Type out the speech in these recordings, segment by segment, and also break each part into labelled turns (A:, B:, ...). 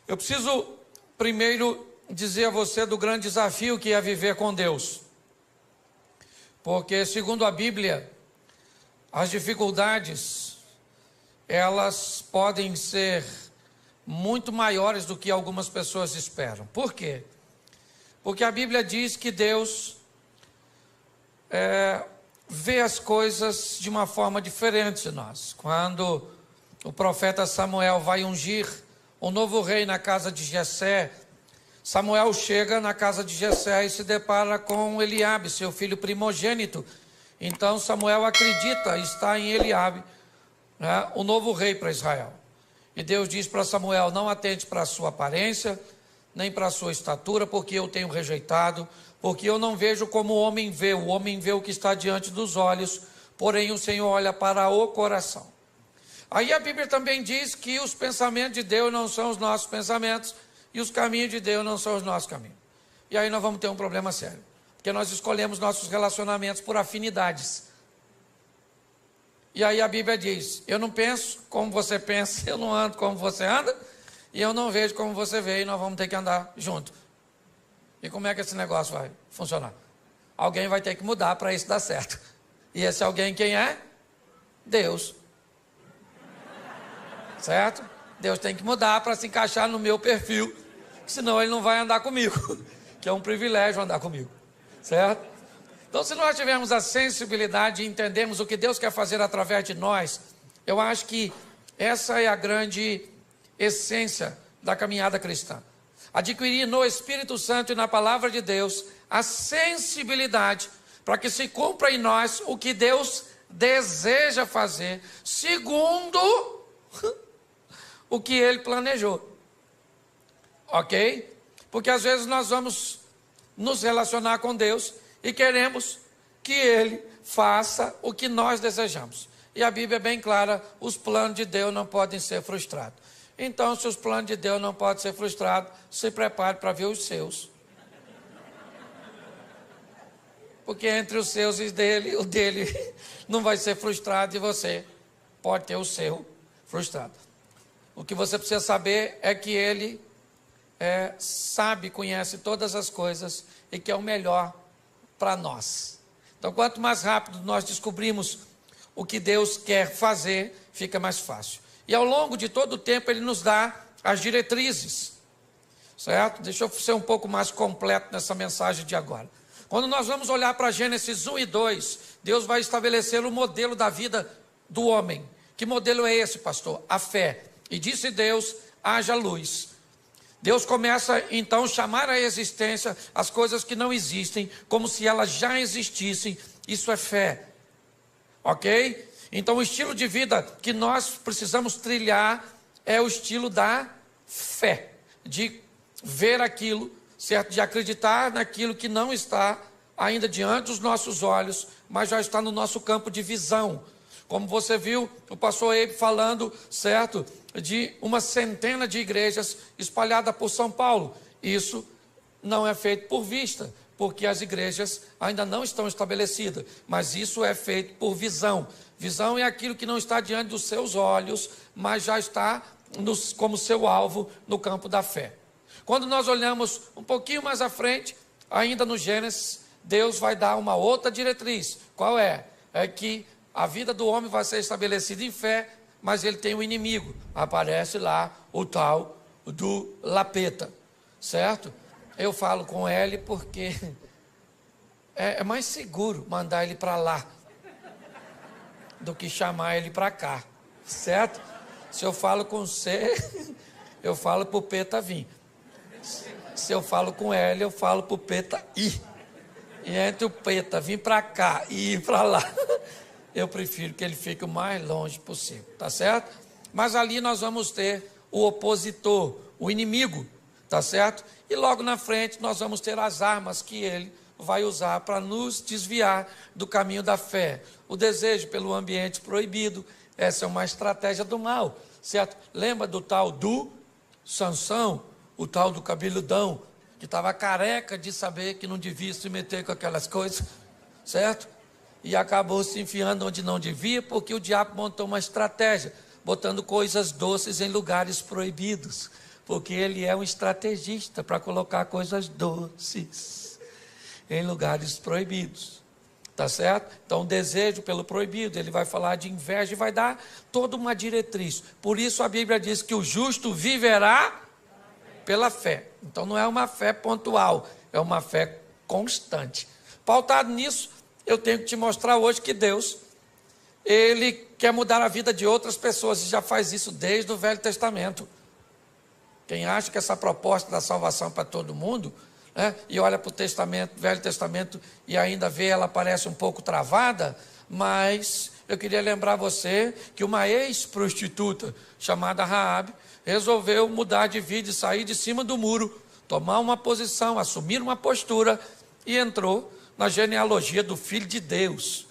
A: Eu preciso primeiro dizer a você do grande desafio que é viver com Deus. Porque, segundo a Bíblia, as dificuldades, elas podem ser muito maiores do que algumas pessoas esperam. Por quê? Porque a Bíblia diz que Deus vê as coisas de uma forma diferente de nós. Quando o profeta Samuel vai ungir o novo rei na casa de Jessé, Samuel chega na casa de Jessé e se depara com Eliabe, seu filho primogênito. Então Samuel acredita estar em Eliabe, né, o novo rei para Israel. E Deus diz para Samuel: não atente para a sua aparência, nem para a sua estatura, porque eu tenho rejeitado, porque eu não vejo como o homem vê o que está diante dos olhos, porém o Senhor olha para o coração. Aí a Bíblia também diz que os pensamentos de Deus não são os nossos pensamentos, e os caminhos de Deus não são os nossos caminhos. E aí nós vamos ter um problema sério, porque nós escolhemos nossos relacionamentos por afinidades. E aí a Bíblia diz: eu não penso como você pensa, eu não ando como você anda, e eu não vejo como você vê, e nós vamos ter que andar junto. E como é que esse negócio vai funcionar? Alguém vai ter que mudar para isso dar certo. E esse alguém quem é? Deus. Certo? Deus tem que mudar para se encaixar no meu perfil, senão ele não vai andar comigo, que é um privilégio andar comigo. Certo? Então, se nós tivermos a sensibilidade e entendermos o que Deus quer fazer através de nós, eu acho que essa é a grande essência da caminhada cristã. Adquirir no Espírito Santo e na Palavra de Deus a sensibilidade para que se cumpra em nós o que Deus deseja fazer, segundo o que Ele planejou. Ok? Porque às vezes nós vamos nos relacionar com Deus e queremos que Ele faça o que nós desejamos. E a Bíblia é bem clara: os planos de Deus não podem ser frustrados. Então, se os planos de Deus não podem ser frustrados, se prepare para ver os seus. Porque entre os seus e o dele não vai ser frustrado, e você pode ter o seu frustrado. O que você precisa saber é que Ele sabe, conhece todas as coisas e que é o melhor para nós. Então, quanto mais rápido nós descobrimos o que Deus quer fazer, fica mais fácil. E ao longo de todo o tempo Ele nos dá as diretrizes, certo? Deixa eu ser um pouco mais completo nessa mensagem de agora. Quando nós vamos olhar para Gênesis 1 e 2, Deus vai estabelecer o modelo da vida do homem. Que modelo é esse, pastor? A fé. E disse Deus: haja luz. Deus começa então a chamar à existência as coisas que não existem, como se elas já existissem. Isso é fé. Ok? Então o estilo de vida que nós precisamos trilhar é o estilo da fé, de ver aquilo, certo? De acreditar naquilo que não está ainda diante dos nossos olhos, mas já está no nosso campo de visão. Como você viu o pastor Eibe falando, certo? De uma centena de igrejas espalhadas por São Paulo. Isso não é feito por vista, porque as igrejas ainda não estão estabelecidas, mas isso é feito por visão. Visão é aquilo que não está diante dos seus olhos, mas já está como seu alvo no campo da fé. Quando nós olhamos um pouquinho mais à frente, ainda no Gênesis, Deus vai dar uma outra diretriz. Qual é? É que a vida do homem vai ser estabelecida em fé, mas ele tem um inimigo. Aparece lá o tal do Lapeta, certo? Eu falo com ele porque é mais seguro mandar ele para lá do que chamar ele para cá, certo? Se eu falo com C, eu falo para o Peta vir. Se eu falo com L, eu falo para o Peta ir. E entre o Peta vir para cá e ir para lá, eu prefiro que ele fique o mais longe possível, tá certo? Mas ali nós vamos ter o opositor, o inimigo, tá certo? E logo na frente nós vamos ter as armas que ele vai usar para nos desviar do caminho da fé. O desejo pelo ambiente proibido, essa é uma estratégia do mal, certo? Lembra do tal do Sansão, o tal do cabeludão, que estava careca de saber que não devia se meter com aquelas coisas, certo? E acabou se enfiando onde não devia, porque o diabo montou uma estratégia, botando coisas doces em lugares proibidos. Porque ele é um estrategista para colocar coisas doces em lugares proibidos. Tá certo? Então, o desejo pelo proibido, ele vai falar de inveja e vai dar toda uma diretriz. Por isso a Bíblia diz que o justo viverá pela fé. Então, não é uma fé pontual, é uma fé constante. Pautado nisso, eu tenho que te mostrar hoje que Deus, ele quer mudar a vida de outras pessoas e já faz isso desde o Velho Testamento. Quem acha que essa proposta da salvação para todo mundo, né, e olha para o Velho Testamento e ainda vê ela parece um pouco travada, mas eu queria lembrar você que uma ex-prostituta chamada Raabe resolveu mudar de vida e sair de cima do muro, tomar uma posição, assumir uma postura e entrou na genealogia do Filho de Deus.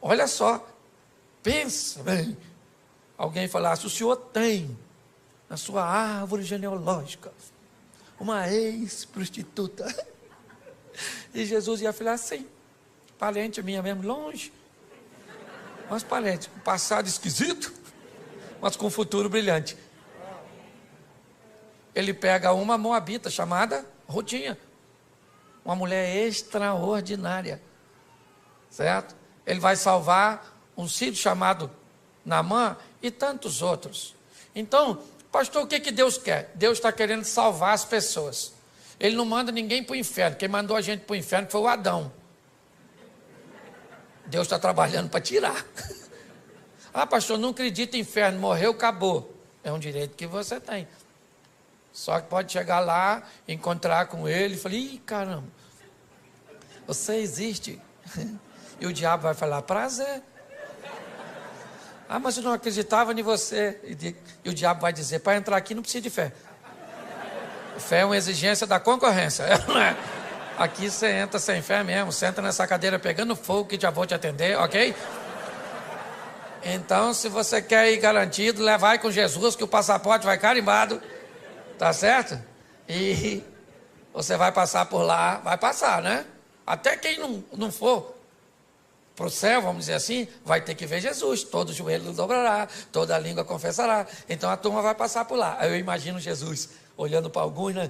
A: Olha só, pensa bem, alguém falasse, o senhor tem na sua árvore genealógica uma ex-prostituta. E Jesus ia falar assim, parente minha mesmo, longe, mas parente, com passado esquisito, mas com futuro brilhante. Ele pega uma moabita chamada Rutinha, uma mulher extraordinária, certo? Ele vai salvar um sírio chamado Naamã e tantos outros. Então, pastor, o que Deus quer? Deus está querendo salvar as pessoas. Ele não manda ninguém para o inferno. Quem mandou a gente para o inferno foi o Adão. Deus está trabalhando para tirar. Ah, pastor, não acredito em inferno, morreu, acabou. É um direito que você tem. Só que pode chegar lá, encontrar com ele e falar, ih, caramba, você existe. E o diabo vai falar, prazer. Ah, mas eu não acreditava em você. E o diabo vai dizer, para entrar aqui não precisa de fé. Fé é uma exigência da concorrência. Aqui você entra sem fé mesmo, você entra nessa cadeira pegando fogo que já vou te atender, ok? Então, se você quer ir garantido, vai com Jesus que o passaporte vai carimbado, tá certo? E você vai passar por lá, vai passar, né? Até quem não for para o céu, vamos dizer assim, vai ter que ver Jesus, todo joelho dobrará, toda língua confessará, então a turma vai passar por lá. Aí eu imagino Jesus olhando para alguns, né?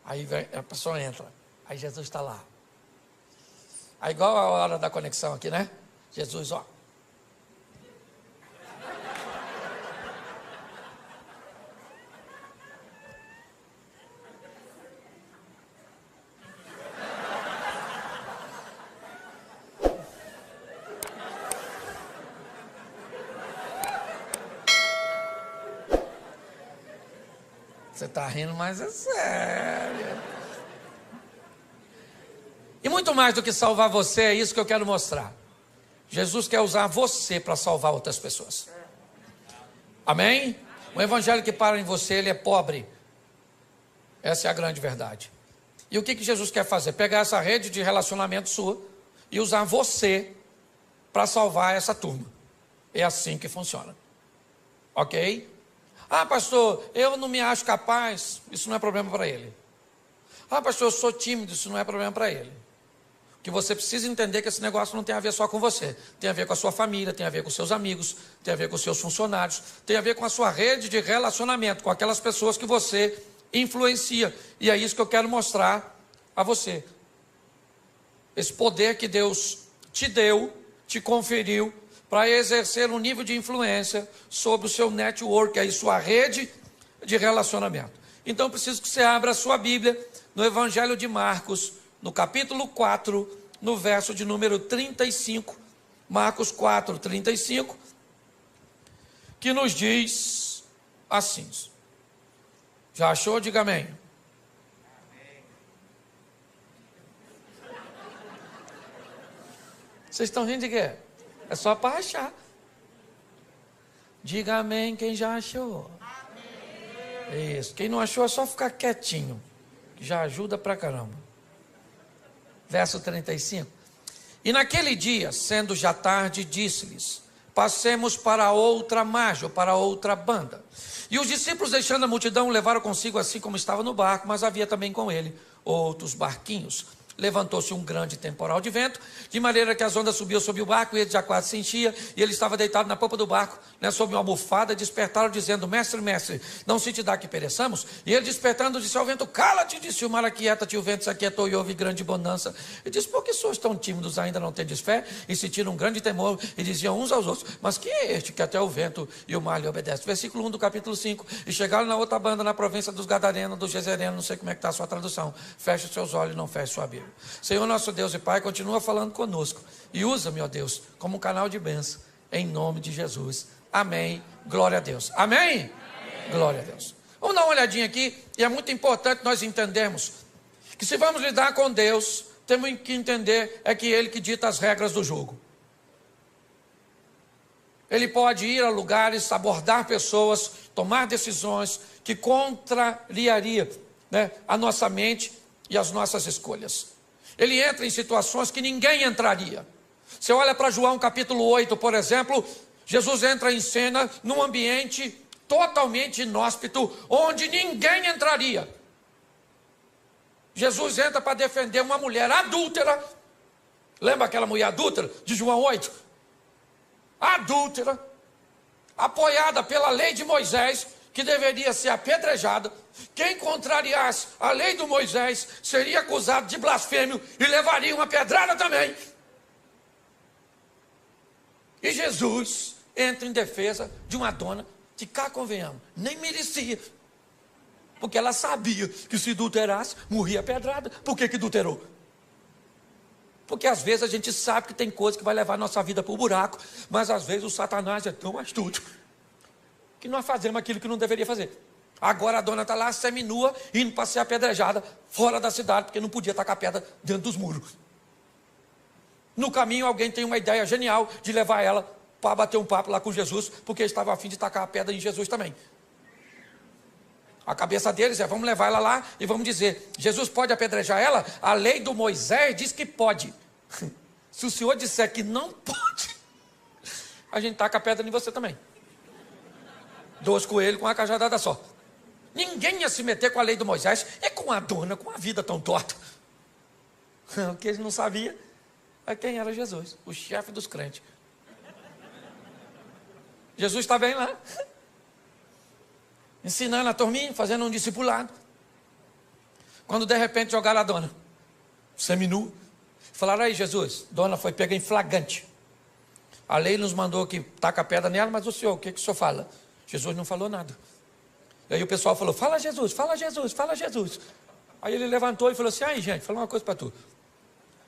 A: Aí a pessoa entra, aí Jesus está lá. Aí igual a hora da conexão aqui, né? Jesus, ó. Você está rindo, mas é sério. E muito mais do que salvar você, é isso que eu quero mostrar. Jesus quer usar você para salvar outras pessoas. Amém? O evangelho que para em você, ele é pobre. Essa é a grande verdade. E o que Jesus quer fazer? Pegar essa rede de relacionamento sua e usar você para salvar essa turma. É assim que funciona. Ok? Ah, pastor, eu não me acho capaz. Isso não é problema para ele. Ah, pastor, eu sou tímido. Isso não é problema para ele. O que você precisa entender é que esse negócio não tem a ver só com você. Tem a ver com a sua família, tem a ver com seus amigos, tem a ver com seus funcionários, tem a ver com a sua rede de relacionamento, com aquelas pessoas que você influencia. E é isso que eu quero mostrar a você. Esse poder que Deus te deu, te conferiu, para exercer um nível de influência sobre o seu network, aí sua rede de relacionamento. Então, preciso que você abra a sua Bíblia no Evangelho de Marcos, no capítulo 4, no verso de número 35, Marcos 4, 35, que nos diz assim. Já achou? Diga amém. Vocês estão rindo de quê? É só para achar. Diga amém quem já achou. Amém. Isso. Quem não achou é só ficar quietinho. Já ajuda pra caramba. Verso 35. E naquele dia, sendo já tarde, disse-lhes: passemos para outra margem, ou para outra banda. E os discípulos, deixando a multidão, levaram consigo assim como estava no barco, mas havia também com ele outros barquinhos. levantou-se um grande temporal de vento, de maneira que as ondas subiam sobre o barco, e ele já quase se enchia, e ele estava deitado na popa do barco, sob uma almofada, despertaram dizendo: mestre, mestre, não se te dá que pereçamos? E ele despertando disse ao vento: cala-te, disse o mar, aquieta-te. O vento se aquietou e houve grande bonança. E disse: por que sois tão tímidos, ainda não tendes fé? E sentiram um grande temor, e diziam uns aos outros: mas quem é este que até o vento e o mar lhe obedecem? Versículo 1 do capítulo 5. E chegaram na outra banda, na província dos Gadarenos, dos Gezerenos, não sei como é que está a sua tradução. Feche os seus olhos e não feche sua Bíblia. Senhor nosso Deus e Pai, continua falando conosco, e usa-me, ó Deus, como um canal de bênção, em nome de Jesus. Amém. Glória a Deus. Amém? Amém. Glória a Deus. Vamos dar uma olhadinha aqui, e é muito importante nós entendermos que se vamos lidar com Deus, temos que entender é que Ele que dita as regras do jogo. Ele pode ir a lugares, abordar pessoas, tomar decisões que contrariariam, a nossa mente e as nossas escolhas. Ele entra em situações que ninguém entraria. Você olha para João capítulo 8, por exemplo, Jesus entra em cena num ambiente totalmente inóspito, onde ninguém entraria. Jesus entra para defender uma mulher adúltera. Lembra aquela mulher adúltera de João 8? Adúltera, apoiada pela lei de Moisés, que deveria ser apedrejada. Quem contrariasse a lei de Moisés seria acusado de blasfêmio e levaria uma pedrada também. E Jesus entra em defesa de uma dona que, cá convenhamos, nem merecia, porque ela sabia que se adulterasse, morria pedrada. Por que adulterou? Porque às vezes a gente sabe que tem coisa que vai levar a nossa vida para o buraco, mas às vezes o Satanás é tão astuto que nós fazemos aquilo que não deveria fazer. Agora a dona está lá seminua, indo para ser apedrejada fora da cidade, porque não podia tacar pedra dentro dos muros. No caminho alguém tem uma ideia genial de levar ela para bater um papo lá com Jesus, porque ele estava a fim de tacar a pedra em Jesus também. A cabeça deles é: vamos levar ela lá e vamos dizer: Jesus pode apedrejar ela? A lei do Moisés diz que pode. Se o senhor disser que não pode, a gente taca a pedra em você também. 2 coelhos com uma cajadada só. Ninguém ia se meter com a lei do Moisés, é com a dona, com a vida tão torta. O que eles não sabiam é quem era Jesus, o chefe dos crentes. Jesus está bem lá, ensinando a turminha, fazendo um discipulado. Quando de repente jogaram a dona seminu, falaram: aí Jesus, dona foi pega em flagrante. A lei nos mandou que taca a pedra nela, mas o senhor, o que o senhor fala? Jesus não falou nada. E aí o pessoal falou: fala Jesus, fala Jesus, fala Jesus. Aí ele levantou e falou assim: aí gente, fala uma coisa para tu.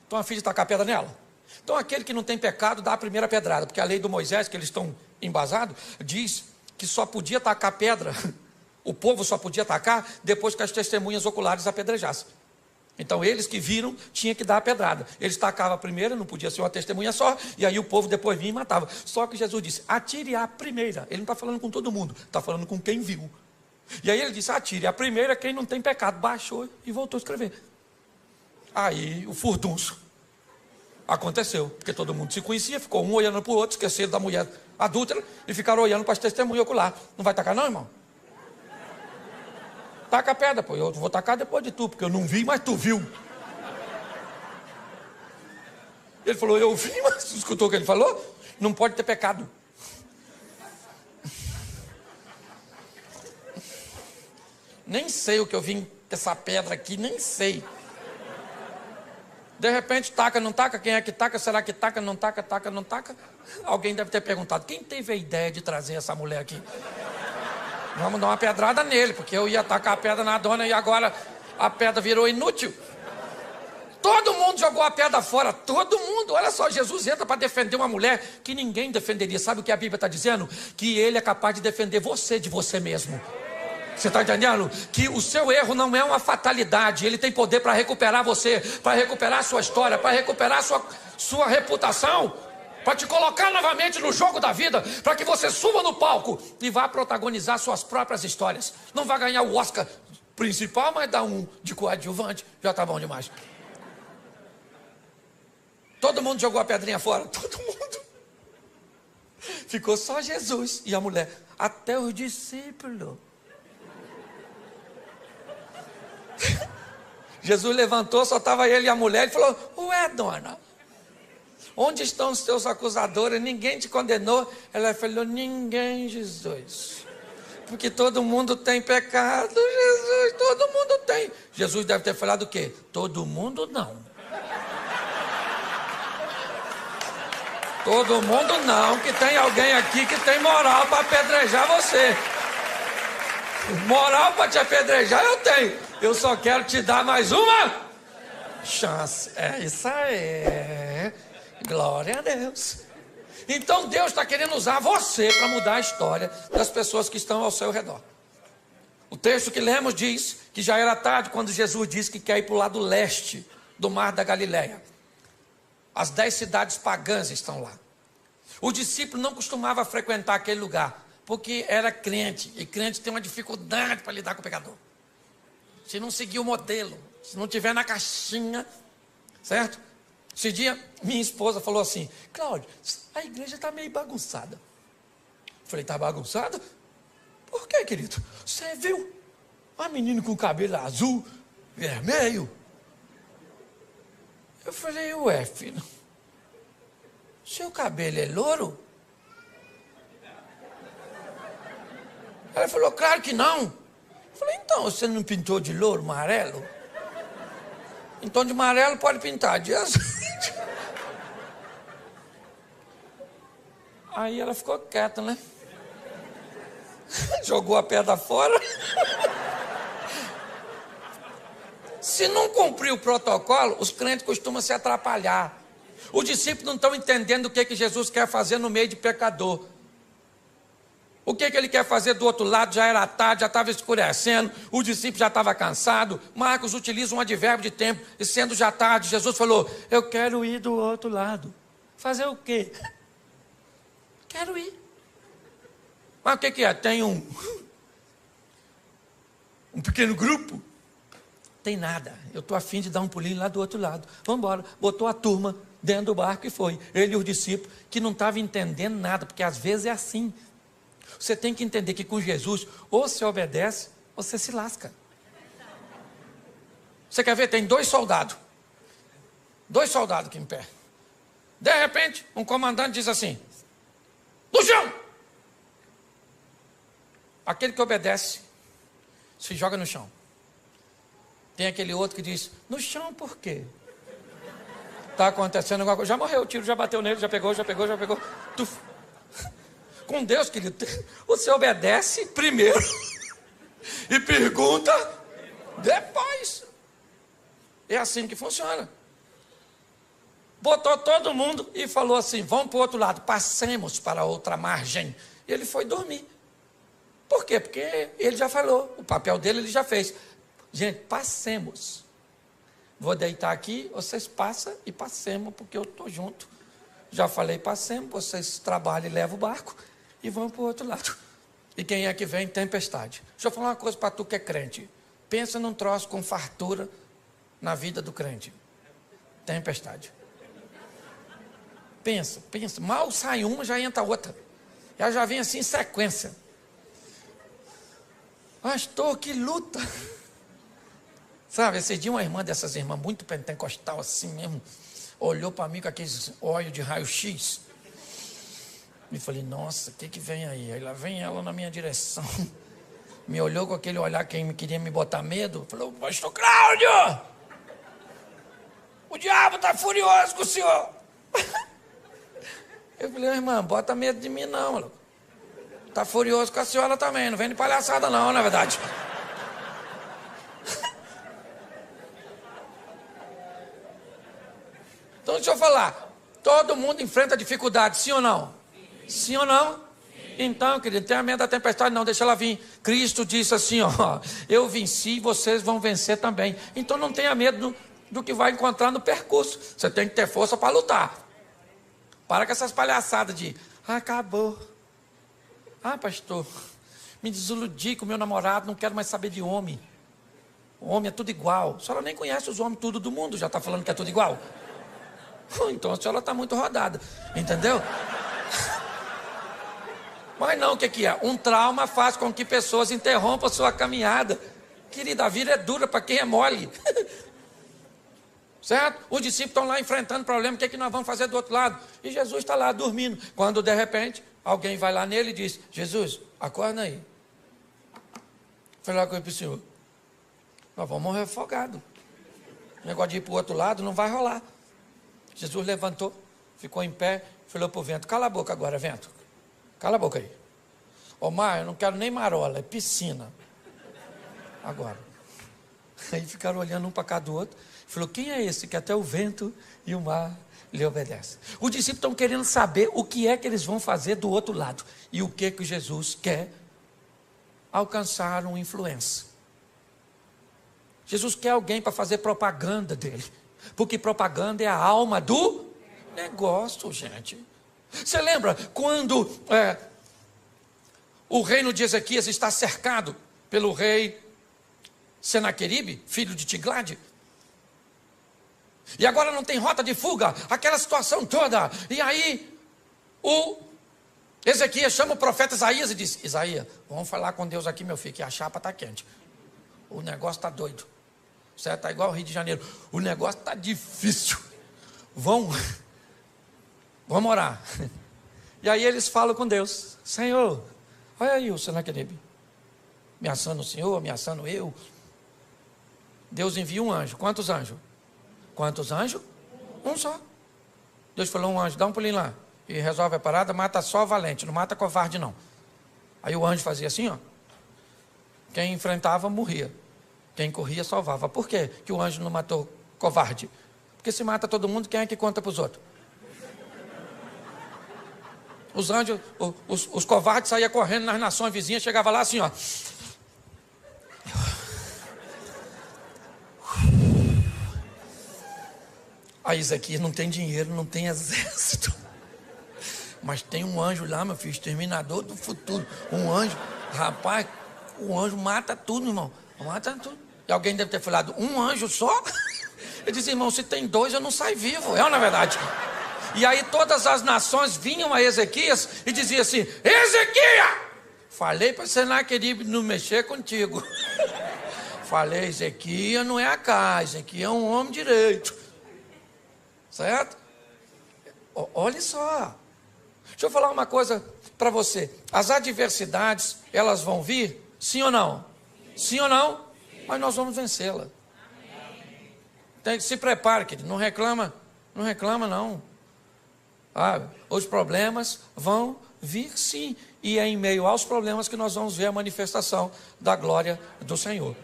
A: Estão a fim de tacar a pedra nela? Então aquele que não tem pecado dá a primeira pedrada, porque a lei do Moisés, que eles estão embasados, diz que só podia tacar pedra, o povo só podia tacar depois que as testemunhas oculares apedrejassem. Então eles que viram tinham que dar a pedrada. Eles tacavam a primeira, não podia ser uma testemunha só, e aí o povo depois vinha e matava. Só que Jesus disse: atire a primeira. Ele não está falando com todo mundo, está falando com quem viu. E aí ele disse: atire a primeira quem não tem pecado. Baixou e voltou a escrever. Aí o furdunço aconteceu, porque todo mundo se conhecia, ficou um olhando para o outro, esqueceram da mulher adúltera e ficaram olhando para as testemunhas oculares. Não vai tacar não, irmão? Taca a pedra, pô. Eu vou tacar depois de tu, porque eu não vi, mas tu viu. Ele falou: eu vi, mas tu escutou o que ele falou? Não pode ter pecado. Nem sei o que eu vim dessa pedra aqui, nem sei. De repente, taca, não taca? Quem é que taca? Será que taca, não taca, taca, não taca? Alguém deve ter perguntado: quem teve a ideia de trazer essa mulher aqui? Vamos dar uma pedrada nele, porque eu ia tacar a pedra na dona e agora a pedra virou inútil. Todo mundo jogou a pedra fora, todo mundo. Olha só, Jesus entra para defender uma mulher que ninguém defenderia. Sabe o que a Bíblia está dizendo? Que ele é capaz de defender você de você mesmo. Você está entendendo? Que o seu erro não é uma fatalidade. Ele tem poder para recuperar você, para recuperar a sua história, para recuperar a sua reputação, para te colocar novamente no jogo da vida, para que você suba no palco e vá protagonizar suas próprias histórias. Não vai ganhar o Oscar principal, mas dá um de coadjuvante, já está bom demais. Todo mundo jogou a pedrinha fora, todo mundo. Ficou só Jesus e a mulher, até os discípulos. Jesus levantou, só estava ele e a mulher. Ele falou: ué, dona, onde estão os teus acusadores? Ninguém te condenou? Ela falou: ninguém, Jesus. Porque todo mundo tem pecado, Jesus, todo mundo tem. Jesus deve ter falado o quê? Todo mundo não. Todo mundo não, que tem alguém aqui que tem moral para apedrejar você. Moral para te apedrejar eu tenho. Eu só quero te dar mais uma chance. É isso aí. Glória a Deus. Então Deus está querendo usar você para mudar a história das pessoas que estão ao seu redor. O texto que lemos diz que já era tarde quando Jesus disse que quer ir para o lado leste do mar da Galileia. As 10 cidades pagãs estão lá. O discípulo não costumava frequentar aquele lugar, porque era crente, e crente tem uma dificuldade para lidar com o pecador. Se não seguir o modelo, se não tiver na caixinha, certo? Esse dia, minha esposa falou assim: Cláudio, a igreja está meio bagunçada. Eu falei: está bagunçada? Por quê, querido? Você viu uma menina com cabelo azul, vermelho? Eu falei: ué, filho, seu cabelo é louro? Ela falou: claro que não. Eu falei: então, você não pintou de louro, amarelo? Então de amarelo pode pintar, de azul. Aí ela ficou quieta, né? Jogou a pedra fora. Se não cumprir o protocolo, os crentes costumam se atrapalhar. Os discípulos não estão entendendo o que Jesus quer fazer no meio de pecador. O que ele quer fazer do outro lado? Já era tarde, já estava escurecendo, o discípulo já estava cansado. Marcos utiliza um advérbio de tempo, e sendo já tarde, Jesus falou: eu quero ir do outro lado. Fazer o quê? Quero ir. Mas o que é? Tem um pequeno grupo? Tem nada, eu estou a fim de dar um pulinho lá do outro lado. Vamos embora. Botou a turma dentro do barco e foi. Ele e os discípulos, que não estavam entendendo nada, porque às vezes é assim. Você tem que entender que com Jesus, ou você obedece, ou você se lasca. Você quer ver? Tem 2 soldados. 2 soldados aqui em pé. De repente, um comandante diz assim: no chão! Aquele que obedece, se joga no chão. Tem aquele outro que diz: no chão por quê? Está acontecendo alguma coisa. Já morreu, o tiro já bateu nele, já pegou. Tuf. Com Deus, querido, você obedece primeiro e pergunta depois. É assim que funciona. Botou todo mundo e falou assim: vamos para o outro lado, passemos para a outra margem. E ele foi dormir. Por quê? Porque ele já falou, o papel dele ele já fez. Gente, passemos. Vou deitar aqui, vocês passam e passemos, porque eu estou junto. Já falei, passemos, vocês trabalham e levam o barco e vão para o outro lado. E quem é que vem? Tempestade. Deixa eu falar uma coisa para tu que é crente. Pensa num troço com fartura na vida do crente. Tempestade. Pensa. Mal sai uma, já entra outra. Já vem assim em sequência. Pastor, que luta. Sabe, esse dia uma irmã dessas irmãs, muito pentecostal assim mesmo, olhou para mim com aqueles olhos de raio-x. E falei: nossa, o que vem aí? Aí lá vem ela na minha direção. Me olhou com aquele olhar que queria me botar medo. Falou: pastor Cláudio, o diabo está furioso com o senhor. Eu falei: irmã, bota medo de mim não. Está furioso com a senhora também, não vem de palhaçada não, na verdade. Então deixa eu falar, todo mundo enfrenta dificuldade, sim ou não? Sim ou não? Então, querido, não tenha medo da tempestade não, deixa ela vir. Cristo disse assim, ó: eu venci, vocês vão vencer também. Então não tenha medo do que vai encontrar no percurso. Você tem que ter força para lutar. Para com essas palhaçadas de: acabou. Pastor, me desiludi com o meu namorado, não quero mais saber de homem. O homem é tudo igual. A senhora nem conhece os homens tudo do mundo, já está falando que é tudo igual? Então a senhora está muito rodada, entendeu? Mas não, o que é? Um trauma faz com que pessoas interrompam a sua caminhada. Querida, a vida é dura para quem é mole. Certo? Os discípulos estão lá enfrentando problema, o que é que nós vamos fazer do outro lado? E Jesus está lá dormindo. Quando de repente, alguém vai lá nele e diz: Jesus, acorda aí. Falei lá com ele para o senhor: nós vamos morrer afogados. O negócio de ir para o outro lado não vai rolar. Jesus levantou, ficou em pé, falou para o vento: cala a boca agora, vento. Cala a boca aí. Ô mar, eu não quero nem marola, é piscina. Agora. Aí ficaram olhando um para cá do outro. Falou: quem é esse que até o vento e o mar lhe obedecem? Os discípulos estão querendo saber o que é que eles vão fazer do outro lado. E o que Jesus quer? Alcançar uma influência. Jesus quer alguém para fazer propaganda dele. Porque propaganda é a alma do negócio, gente. Você lembra quando o reino de Ezequias está cercado pelo rei Senaqueribe, filho de Tiglade? E agora não tem rota de fuga, aquela situação toda. E aí o Ezequias chama o profeta Isaías e diz: Isaías, vamos falar com Deus aqui, meu filho, que a chapa está quente. O negócio está doido. Certo? Está igual ao Rio de Janeiro. O negócio está difícil. Vamos orar. E aí eles falam com Deus: Senhor, olha aí o Senaqueribe ameaçando o Senhor, ameaçando eu. Deus envia um anjo. Quantos anjos? Quantos anjos? Um só. Deus falou: um anjo, dá um pulinho lá e resolve a parada, mata só valente, não mata covarde não. Aí o anjo fazia assim, ó. Quem enfrentava morria, quem corria salvava. Por quê que o anjo não matou covarde? Porque se mata todo mundo, quem é que conta para os outros? Os anjos, os covardes saíam correndo nas nações vizinhas, chegava lá assim, ó. Aí Ezequias não tem dinheiro, não tem exército. Mas tem um anjo lá, meu filho, exterminador do futuro. Um anjo, rapaz, o anjo mata tudo, irmão. Mata tudo. E alguém deve ter falado: um anjo só? Ele disse: irmão, se tem dois eu não saio vivo. É ou não é verdade? E aí todas as nações vinham a Ezequias e diziam assim: Ezequias, falei para Senaqueribe não mexer contigo. Falei: Ezequias não é a casa, Ezequias é um homem direito. Certo? Olha só. Deixa eu falar uma coisa para você. As adversidades, elas vão vir? Sim ou não? Sim ou não? Mas nós vamos vencê-la. Tem que se prepare, querido. Não reclama não. Os problemas vão vir sim. E é em meio aos problemas que nós vamos ver a manifestação da glória do Senhor.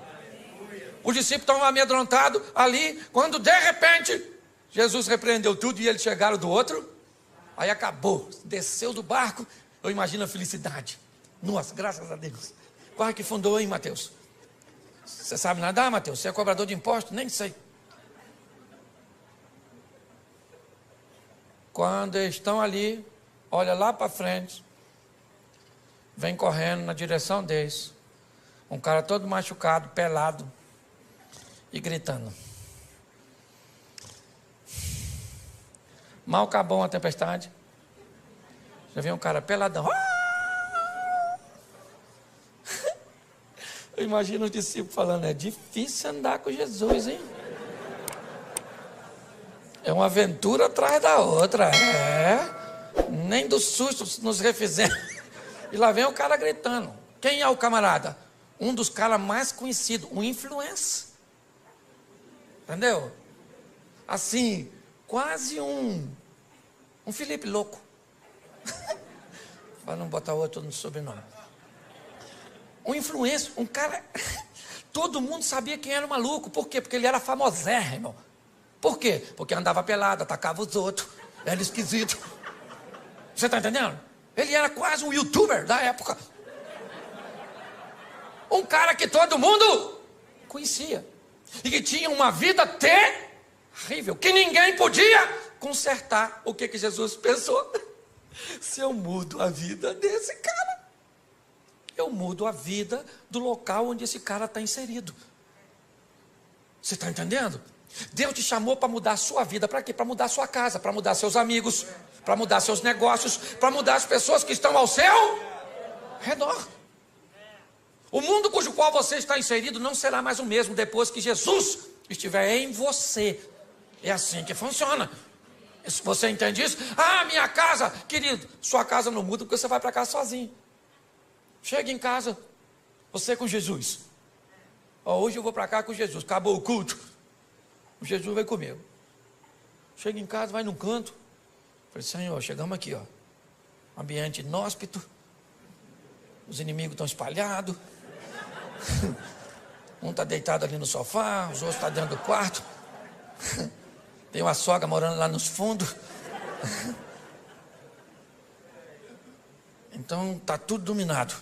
A: Os discípulos estão amedrontados ali, quando de repente Jesus repreendeu tudo e eles chegaram do outro. Aí acabou, desceu do barco. Eu imagino a felicidade. Nossa, graças a Deus. Quase que fundou, hein, Mateus? Você sabe nadar, Mateus? Você é cobrador de impostos? Nem sei. Quando eles estão ali, olha lá para frente, vem correndo na direção deles, um cara todo machucado, pelado e gritando. Mal acabou a tempestade, já vem um cara peladão. Eu imagino os discípulos falando: é difícil andar com Jesus, hein? É uma aventura atrás da outra. Nem do susto nos refizemos. E lá vem o cara gritando. Quem é o camarada? Um dos caras mais conhecidos, um influencer. Entendeu? Assim, quase um Felipe louco. Para não botar outro no sobrenome. Um influencer, um cara. Todo mundo sabia quem era o maluco. Por quê? Porque ele era famosérrimo. Por quê? Porque andava pelado, atacava os outros. Era esquisito. Você está entendendo? Ele era quase um youtuber da época. Um cara que todo mundo conhecia. E que tinha uma vida terrível. Que ninguém podia consertar. O que Jesus pensou? Se eu mudo a vida desse cara, eu mudo a vida do local onde esse cara está inserido. Você está entendendo? Deus te chamou para mudar a sua vida. Para quê? Para mudar a sua casa, para mudar seus amigos, para mudar seus negócios, para mudar as pessoas que estão ao seu redor. O mundo cujo qual você está inserido não será mais o mesmo depois que Jesus estiver em você. É assim que funciona. Você entende isso? Ah, minha casa, querido, sua casa não muda porque você vai para casa sozinho. Chega em casa, você com Jesus. Ó, hoje eu vou para cá com Jesus, acabou o culto. O Jesus vai comigo. Chega em casa, vai num canto. Falei, Senhor, chegamos aqui, ó. Ambiente inóspito. Os inimigos estão espalhados. Um está deitado ali no sofá, os outros estão dentro do quarto. Tem uma sogra morando lá nos fundos. Então está tudo dominado.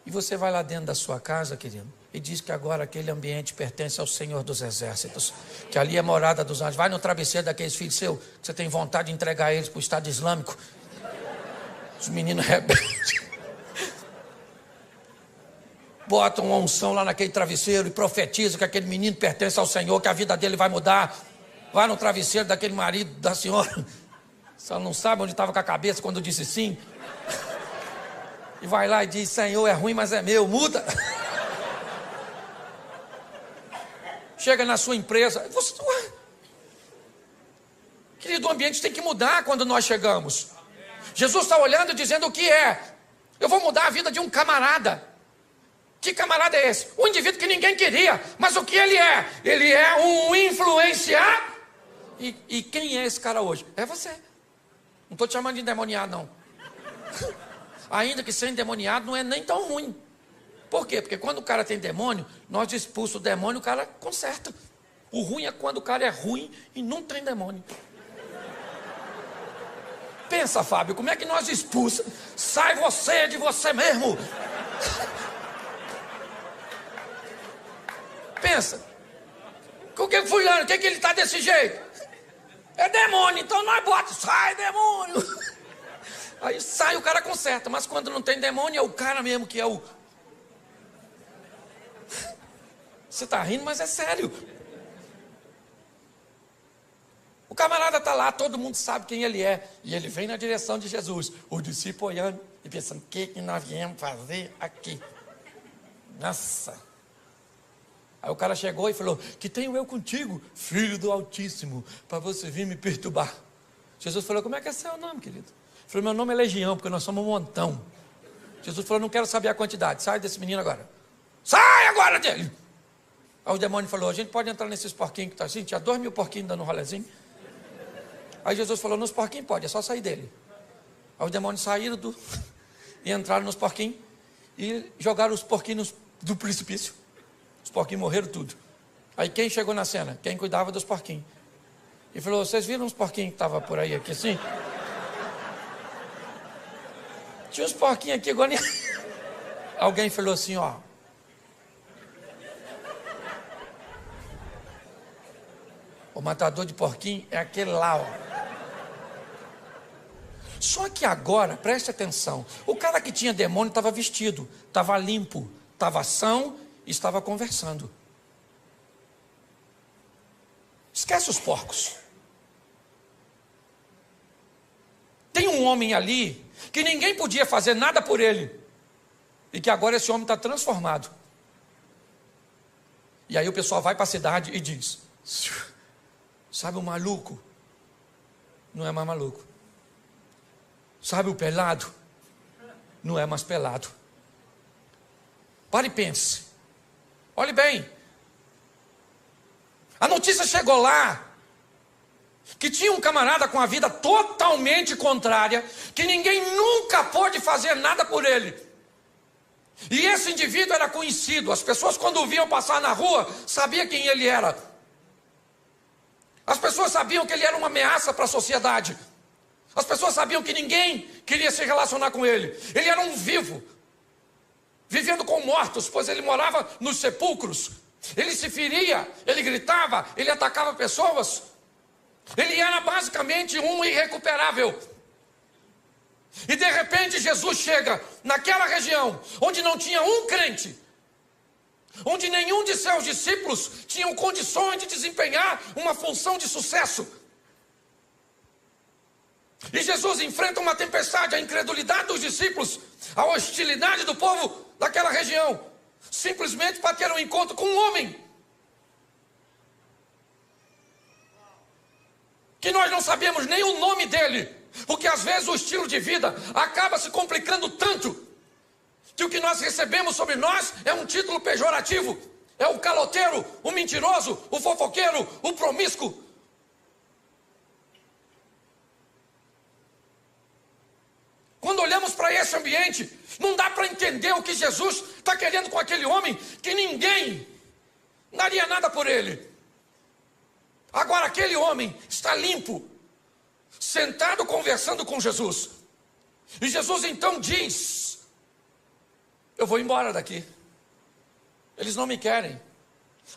A: E você vai lá dentro da sua casa, querido, e diz que agora aquele ambiente pertence ao Senhor dos Exércitos, que ali é morada dos anjos. Vai no travesseiro daqueles filhos seus, que você tem vontade de entregar eles para o Estado Islâmico. Os meninos rebeldes. Bota uma unção lá naquele travesseiro e profetiza que aquele menino pertence ao Senhor, que a vida dele vai mudar. Vai no travesseiro daquele marido da senhora. Só não sabe onde estava com a cabeça quando disse sim. E vai lá e diz, Senhor, é ruim, mas é meu, muda. Chega na sua empresa. Querido, o ambiente tem que mudar quando nós chegamos. Jesus está olhando e dizendo o que é. Eu vou mudar a vida de um camarada. Que camarada é esse? Um indivíduo que ninguém queria. Mas o que ele é? Ele é um influenciar. E quem é esse cara hoje? É você. Não estou te chamando de endemoniado, não. Ainda que ser endemoniado não é nem tão ruim. Por quê? Porque quando o cara tem demônio, nós expulsamos o demônio, o cara conserta. O ruim é quando o cara é ruim e não tem demônio. Pensa, Fábio, como é que nós expulsamos? Sai você de você mesmo. Pensa. O que fulano, o que ele está desse jeito? É demônio, então nós bota, sai demônio. Aí sai, o cara conserta, mas quando não tem demônio é o cara mesmo que é o... Você está rindo, mas é sério. O camarada está lá, todo mundo sabe quem ele é. E ele vem na direção de Jesus. O discípulo olhando e pensando, o que nós viemos fazer aqui? Nossa. Aí o cara chegou e falou, que tenho eu contigo, filho do Altíssimo, para você vir me perturbar. Jesus falou, como é que é seu nome, querido? Ele falou, meu nome é Legião, porque nós somos um montão. Jesus falou, não quero saber a quantidade, sai desse menino agora. Sai agora dele! Aí o demônio falou, a gente pode entrar nesses porquinhos que está assim, tinha 2.000 porquinhos dando um rolezinho. Aí Jesus falou, nos porquinhos pode, é só sair dele. Aí os demônios saíram e entraram nos porquinhos e jogaram os porquinhos do precipício. Os porquinhos morreram tudo. Aí quem chegou na cena? Quem cuidava dos porquinhos. E falou, vocês viram uns porquinhos que estavam por aí aqui assim? Tinha uns porquinhos aqui agora. Alguém falou assim, ó. O matador de porquinho é aquele lá, ó. Só que agora, preste atenção, o cara que tinha demônio estava vestido, estava limpo, estava são e estava conversando. Esquece os porcos. Tem um homem ali que ninguém podia fazer nada por ele. E que agora esse homem está transformado. E aí o pessoal vai para a cidade e diz, sabe o maluco? Não é mais maluco. Sabe o pelado? Não é mais pelado. Pare e pense. Olhe bem. A notícia chegou lá que tinha um camarada com a vida totalmente contrária, que ninguém nunca pôde fazer nada por ele. E esse indivíduo era conhecido. As pessoas, quando o viam passar na rua, sabiam quem ele era. As pessoas sabiam que ele era uma ameaça para a sociedade. As pessoas sabiam que ninguém queria se relacionar com ele. Ele era um vivo, vivendo com mortos, pois ele morava nos sepulcros. Ele se feria, ele gritava, ele atacava pessoas. Ele era basicamente um irrecuperável. E de repente Jesus chega naquela região onde não tinha um crente, onde nenhum de seus discípulos tinham condições de desempenhar uma função de sucesso. E Jesus enfrenta uma tempestade, a incredulidade dos discípulos, a hostilidade do povo daquela região, simplesmente para ter um encontro com um homem. que nós não sabemos nem o nome dele, porque às vezes o estilo de vida acaba se complicando tanto, que o que nós recebemos sobre nós é um título pejorativo, é o caloteiro, o mentiroso, o fofoqueiro, o promíscuo. Quando olhamos para esse ambiente, não dá para entender o que Jesus está querendo com aquele homem, que ninguém daria nada por ele. Agora aquele homem está limpo, sentado conversando com Jesus. E Jesus então diz: eu vou embora daqui. Eles não me querem.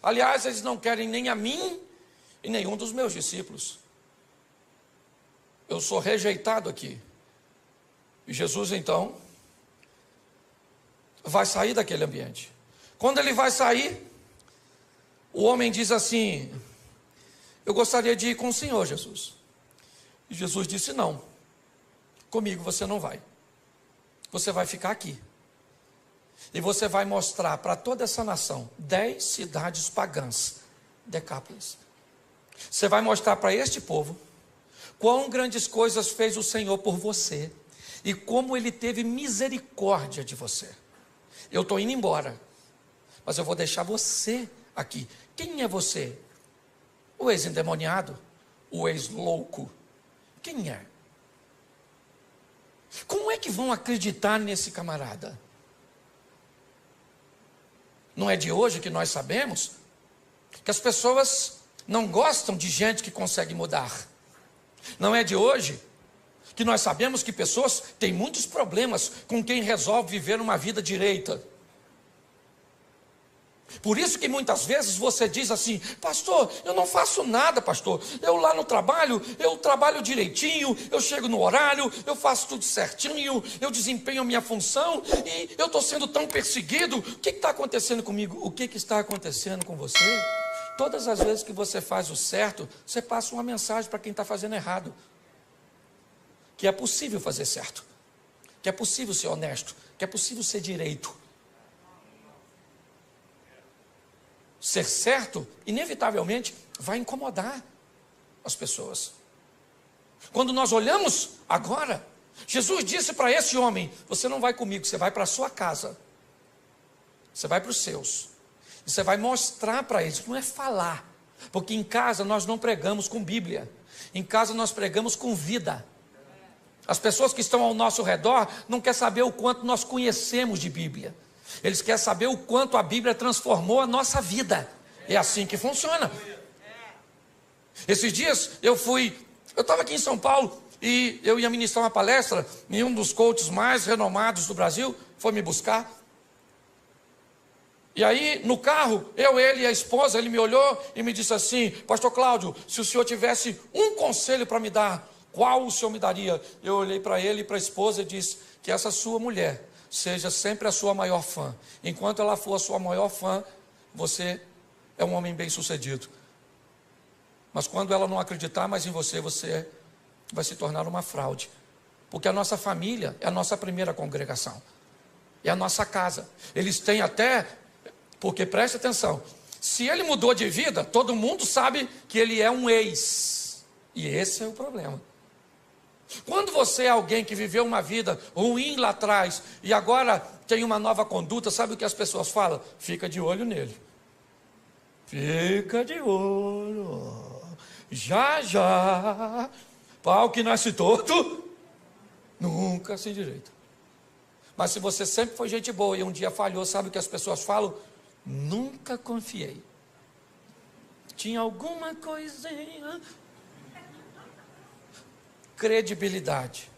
A: Aliás, eles não querem nem a mim e nenhum dos meus discípulos. Eu sou rejeitado aqui. E Jesus então vai sair daquele ambiente. Quando ele vai sair, o homem diz assim: eu gostaria de ir com o Senhor, Jesus. E Jesus disse: não, comigo você não vai. Você vai ficar aqui. E você vai mostrar para toda essa nação 10 cidades pagãs, Decápolis. Você vai mostrar para este povo quão grandes coisas fez o Senhor por você e como Ele teve misericórdia de você. Eu estou indo embora, mas eu vou deixar você aqui. Quem é você? O ex-endemoniado? O ex-louco? Quem é? Como é que vão acreditar nesse camarada? Não é de hoje que nós sabemos que as pessoas não gostam de gente que consegue mudar. Não é de hoje que nós sabemos que pessoas têm muitos problemas com quem resolve viver uma vida direita. Por isso que muitas vezes você diz assim: pastor, eu não faço nada, pastor. Eu lá no trabalho, eu trabalho direitinho, eu chego no horário, eu faço tudo certinho, eu desempenho a minha função e eu estou sendo tão perseguido. O que está acontecendo comigo? O que está acontecendo com você? Todas as vezes que você faz o certo, você passa uma mensagem para quem está fazendo errado. Que é possível fazer certo, que é possível ser honesto, que é possível ser direito. Ser certo, inevitavelmente, vai incomodar as pessoas. Quando nós olhamos agora, Jesus disse para esse homem: você não vai comigo, você vai para a sua casa. Você vai para os seus. E você vai mostrar para eles, não é falar. Porque em casa nós não pregamos com Bíblia. Em casa nós pregamos com vida. As pessoas que estão ao nosso redor não querem saber o quanto nós conhecemos de Bíblia. Eles querem saber o quanto a Bíblia transformou a nossa vida. É assim que funciona. Esses dias eu estava aqui em São Paulo e eu ia ministrar uma palestra e um dos coaches mais renomados do Brasil foi me buscar. E aí no carro, ele e a esposa, ele me olhou e me disse assim: pastor Cláudio, se o senhor tivesse um conselho para me dar, qual o senhor me daria? Eu olhei para ele e para a esposa e disse: que essa sua mulher seja sempre a sua maior fã. Enquanto ela for a sua maior fã, você é um homem bem sucedido. Mas quando ela não acreditar mais em você, você vai se tornar uma fraude. Porque a nossa família é a nossa primeira congregação. É a nossa casa. Eles têm até, porque preste atenção, se ele mudou de vida, todo mundo sabe que ele é um ex. E esse é o problema. Quando você é alguém que viveu uma vida ruim lá atrás e agora tem uma nova conduta, sabe o que as pessoas falam? Fica de olho nele. Fica de olho. Já. Pau que nasce torto, nunca se endireita. Mas se você sempre foi gente boa e um dia falhou, sabe o que as pessoas falam? Nunca confiei. Tinha alguma coisinha. Credibilidade.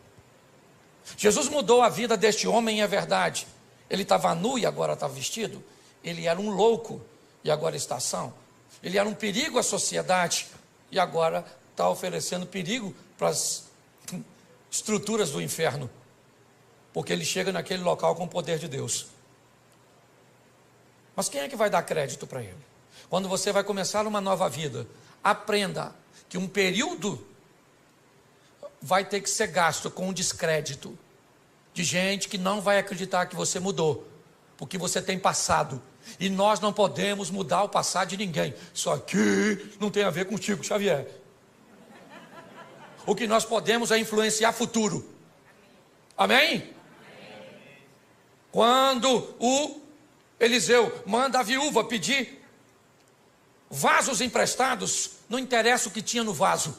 A: Jesus mudou a vida deste homem, é verdade. Ele estava nu e agora está vestido. Ele era um louco e agora está são. Ele era um perigo à sociedade e agora está oferecendo perigo para as estruturas do inferno. Porque ele chega naquele local com o poder de Deus. Mas quem é que vai dar crédito para ele? Quando você vai começar uma nova vida, aprenda que um período vai ter que ser gasto com o descrédito de gente que não vai acreditar que você mudou, porque você tem passado, e nós não podemos mudar o passado de ninguém. Isso aqui não tem a ver com Chico Xavier. O que nós podemos é influenciar futuro. Amém? Quando o Eliseu manda a viúva pedir vasos emprestados, não interessa o que tinha no vaso.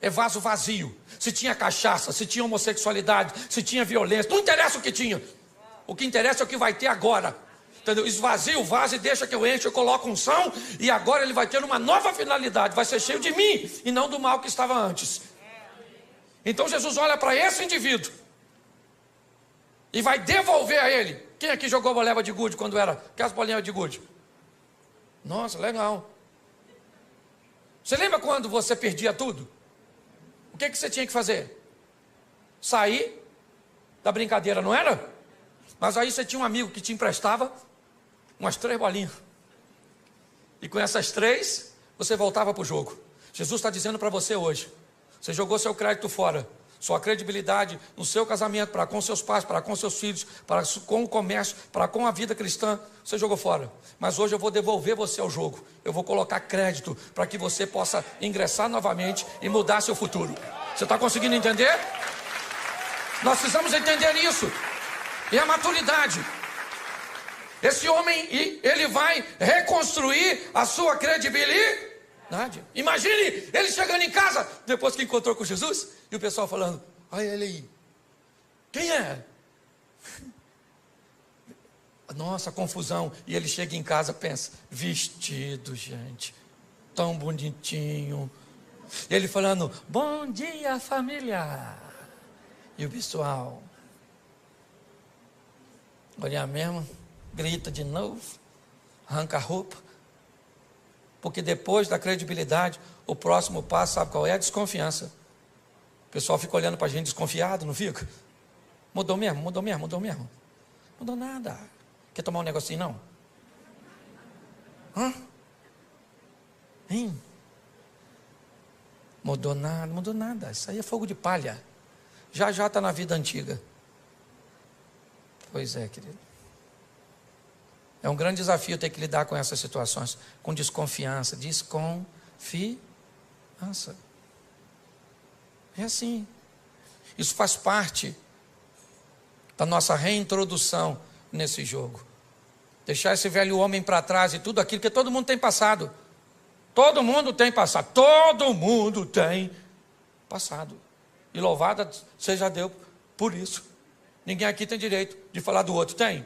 A: É vaso vazio. Se tinha cachaça, se tinha homossexualidade, se tinha violência, não interessa o que tinha. O que interessa é o que vai ter agora. Entendeu? Esvazia o vaso e deixa que eu enche, eu coloco unção, e agora ele vai ter uma nova finalidade, vai ser cheio de mim e não do mal que estava antes. Então Jesus olha para esse indivíduo e vai devolver a ele. Quem aqui jogou boleba de gude quando era? Aquelas bolinhas de gude? Nossa, legal. Você lembra quando você perdia tudo? O que você tinha que fazer? Sair da brincadeira, não era? Mas aí você tinha um amigo que te emprestava umas 3 bolinhas. E com essas 3, você voltava para o jogo. Jesus está dizendo para você hoje: você jogou seu crédito fora, sua credibilidade no seu casamento, para com seus pais, para com seus filhos, para com o comércio, para com a vida cristã, você jogou fora. Mas hoje eu vou devolver você ao jogo. Eu vou colocar crédito para que você possa ingressar novamente e mudar seu futuro. Você está conseguindo entender? Nós precisamos entender isso. E a maturidade. Esse homem, ele vai reconstruir a sua credibilidade. Imagine ele chegando em casa, depois que encontrou com Jesus, e o pessoal falando: olha ele aí, quem é? Nossa, confusão. E ele chega em casa, pensa: vestido, gente, tão bonitinho. E ele falando: bom dia, família. E o pessoal: olha mesmo, grita de novo, arranca a roupa. Porque depois da credibilidade, o próximo passo, sabe qual é? A desconfiança. O pessoal fica olhando para a gente desconfiado, não fica? Mudou mesmo, mudou mesmo, mudou mesmo. Mudou nada. Quer tomar um negocinho, não? Hã? Hein? Mudou nada, mudou nada. Isso aí é fogo de palha. Já está na vida antiga. Pois é, querido. É um grande desafio ter que lidar com essas situações, com desconfiança. Desconfiança. É assim. Isso faz parte da nossa reintrodução nesse jogo. Deixar esse velho homem para trás e tudo aquilo que todo mundo tem passado. Todo mundo tem passado. Todo mundo tem passado. E louvada seja Deus por isso. Ninguém aqui tem direito de falar do outro. Tem?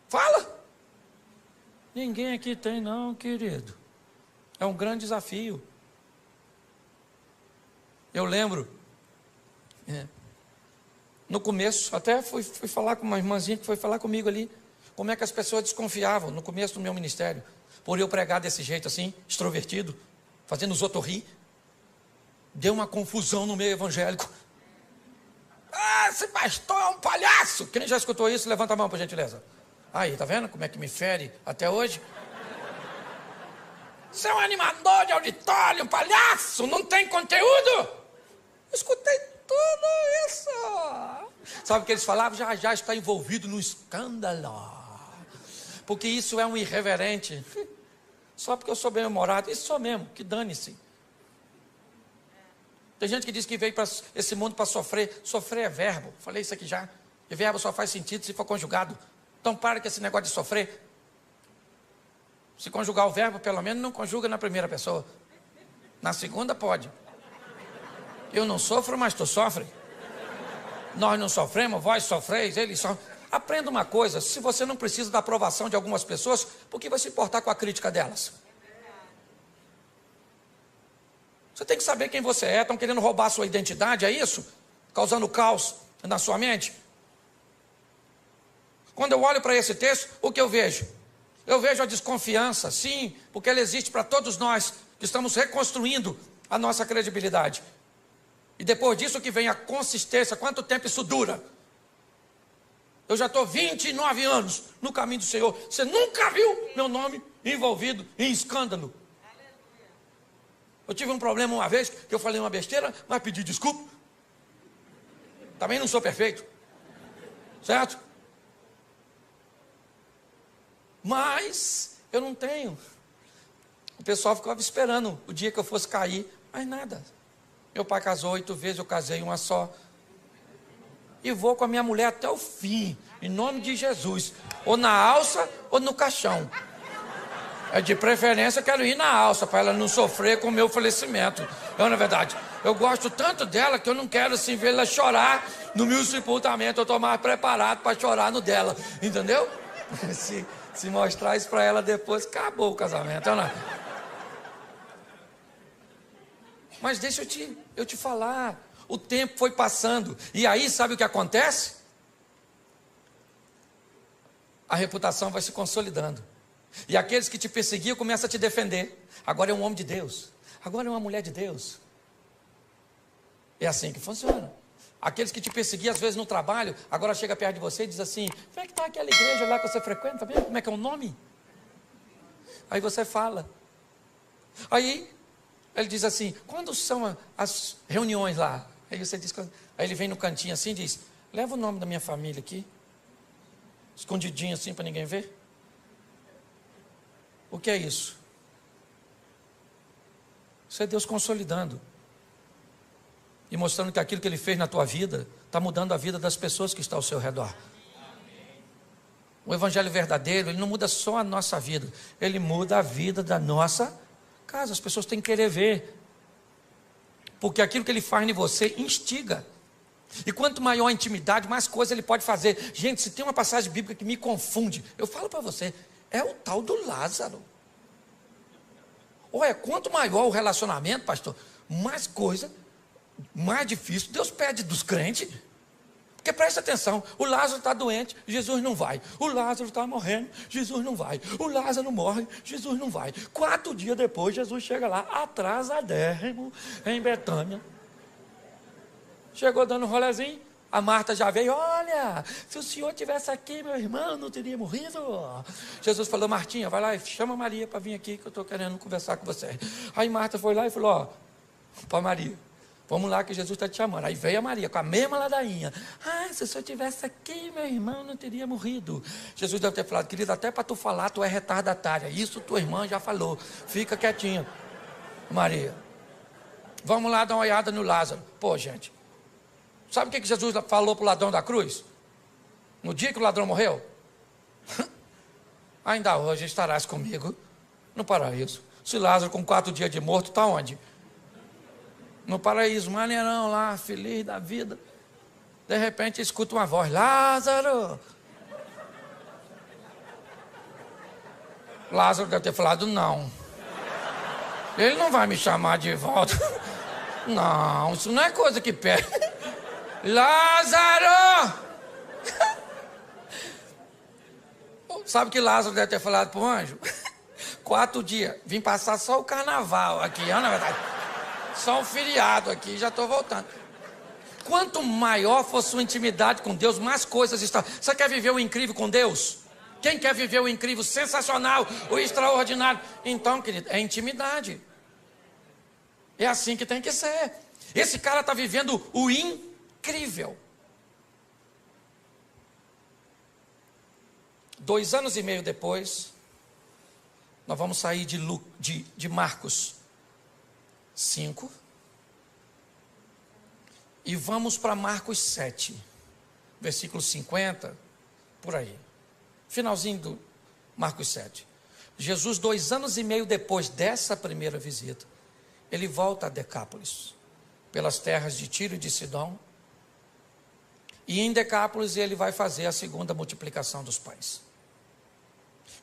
A: Fala. Ninguém aqui tem não, querido. É um grande desafio. Eu lembro, no começo, até fui falar com uma irmãzinha que foi falar comigo ali, como é que as pessoas desconfiavam no começo do meu ministério, por eu pregar desse jeito assim, extrovertido, fazendo os outros rir. Deu uma confusão no meio evangélico. Ah, esse pastor é um palhaço. Quem já escutou isso, levanta a mão, por gentileza. Aí, tá vendo como é que me fere até hoje? Você é um animador de auditório, um palhaço, não tem conteúdo. Escutei tudo isso. Sabe o que eles falavam? Já está envolvido no escândalo. Porque isso é um irreverente. Só porque eu sou bem-humorado. Isso sou mesmo, que dane-se. Tem gente que diz que veio para esse mundo para sofrer. Sofrer é verbo. Falei isso aqui já. E verbo só faz sentido se for conjugado. Então para com esse negócio de sofrer. Se conjugar o verbo, pelo menos não conjuga na primeira pessoa. Na segunda pode. Eu não sofro, mas tu sofre. Nós não sofremos, vós sofreis, eles sofrem. Aprenda uma coisa: se você não precisa da aprovação de algumas pessoas, por que vai se importar com a crítica delas? Você tem que saber quem você é. Estão querendo roubar a sua identidade, é isso? Causando caos na sua mente. Quando eu olho para esse texto, o que eu vejo? Eu vejo a desconfiança, sim, porque ela existe para todos nós que estamos reconstruindo a nossa credibilidade. E depois disso que vem a consistência. Quanto tempo isso dura? Eu já estou 29 anos no caminho do Senhor. Você nunca viu meu nome envolvido em escândalo. Eu tive um problema uma vez, que eu falei uma besteira, mas pedi desculpa. Também não sou perfeito. Certo? Mas eu não tenho. O pessoal ficava esperando o dia que eu fosse cair, mas nada. Meu pai casou 8 vezes, eu casei uma só. E vou com a minha mulher até o fim, em nome de Jesus. Ou na alça ou no caixão. De preferência, eu quero ir na alça, para ela não sofrer com o meu falecimento. Na verdade, eu gosto tanto dela que eu não quero assim ver ela chorar no meu sepultamento. Eu estou mais preparado para chorar no dela, entendeu? Se mostrar isso para ela depois, acabou o casamento. Não. Mas deixa eu te falar. O tempo foi passando. E aí, sabe o que acontece? A reputação vai se consolidando. E aqueles que te perseguiam começam a te defender. Agora é um homem de Deus. Agora é uma mulher de Deus. É assim que funciona. Aqueles que te perseguiam às vezes no trabalho, agora chega perto de você e diz assim: como é que está aquela igreja lá que você frequenta mesmo? Como é que é o nome? Aí você fala. Aí ele diz assim: quando são as reuniões lá? Aí você diz, aí ele vem no cantinho assim e diz: leva o nome da minha família aqui, escondidinho assim para ninguém ver. O que é isso? Isso é Deus consolidando e mostrando que aquilo que Ele fez na tua vida está mudando a vida das pessoas que estão ao seu redor. O evangelho verdadeiro, ele não muda só a nossa vida, ele muda a vida da nossa casa. As pessoas têm que querer ver, porque aquilo que ele faz em você instiga. E quanto maior a intimidade, mais coisa ele pode fazer. Gente, se tem uma passagem bíblica que me confunde, eu falo para você, é o tal do Lázaro. Olha, quanto maior o relacionamento, pastor, mais coisa, mais difícil Deus pede dos crentes. Porque presta atenção, o Lázaro está doente, Jesus não vai. O Lázaro está morrendo, Jesus não vai. O Lázaro morre, Jesus não vai. 4 dias depois, Jesus chega lá, atrasadérrimo, em Betânia. Chegou dando um rolezinho, a Marta já veio: olha, se o senhor tivesse aqui, meu irmão não teria morrido. Jesus falou: Martinha, vai lá e chama Maria para vir aqui, que eu estou querendo conversar com você. Aí Marta foi lá e falou: ó, para Maria, vamos lá que Jesus está te chamando. Aí veio a Maria com a mesma ladainha: ah, se o senhor tivesse aqui, meu irmão não teria morrido. Jesus deve ter falado: querida, até para tu falar, tu é retardatária. Isso tua irmã já falou, fica quietinha. Maria, vamos lá dar uma olhada no Lázaro. Pô, gente, sabe o que Jesus falou para o ladrão da cruz? No dia que o ladrão morreu? Ainda hoje estarás comigo no paraíso. Se Lázaro com 4 dias de morto, está onde? No paraíso, maneirão lá, feliz da vida. De repente escuta uma voz: Lázaro. Lázaro deve ter falado: não, ele não vai me chamar de volta. Não, isso não é coisa que pede. Lázaro! Sabe o que Lázaro deve ter falado para o anjo? 4 dias, vim passar só o carnaval aqui, na verdade. Só um feriado aqui, já estou voltando. Quanto maior for sua intimidade com Deus, mais coisas estão. Você quer viver o incrível com Deus? Quem quer viver o incrível, sensacional, o extraordinário? Então, querido, é intimidade. É assim que tem que ser. Esse cara está vivendo o incrível. 2 anos e meio depois, nós vamos sair de Marcos 5 e vamos para Marcos 7, versículo 50, por aí, finalzinho do Marcos 7. Jesus, 2 anos e meio depois dessa primeira visita, ele volta a Decápolis, pelas terras de Tiro e de Sidom, e em Decápolis ele vai fazer a segunda multiplicação dos pães.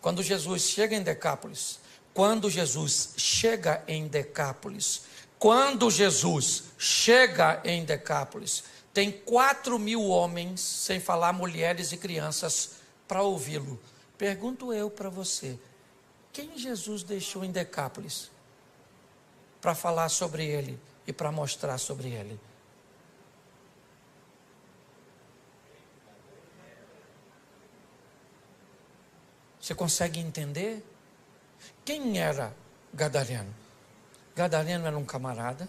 A: Quando Jesus chega em Decápolis, tem 4.000 homens, sem falar mulheres e crianças, para ouvi-lo. Pergunto eu para você, quem Jesus deixou em Decápolis para falar sobre ele e para mostrar sobre ele? Você consegue entender? Quem era Gadareno? Gadareno era um camarada